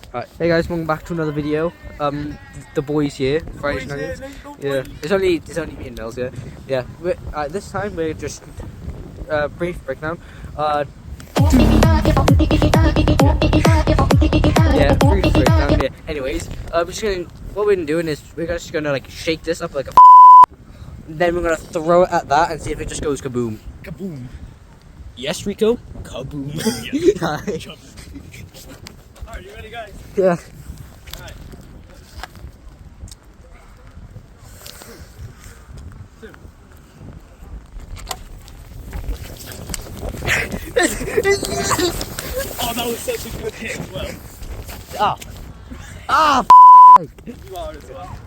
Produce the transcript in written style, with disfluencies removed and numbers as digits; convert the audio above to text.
Alright, hey guys, welcome back to another video. The boys here, Friday Shenanigans. Yeah, it's only me and Nels here. Yeah, this time we're just brief breakdown. Yeah, brief breakdown. Yeah. Anyways, what we're doing is we're just gonna like shake this up like a. Then we're gonna throw it at that and see if it just goes kaboom. Kaboom. Yes, Rico. Kaboom. Yes. Alright, you ready, guys? Yeah. Alright. 2. Oh, that was such a good hit as well. Ah. You are as well.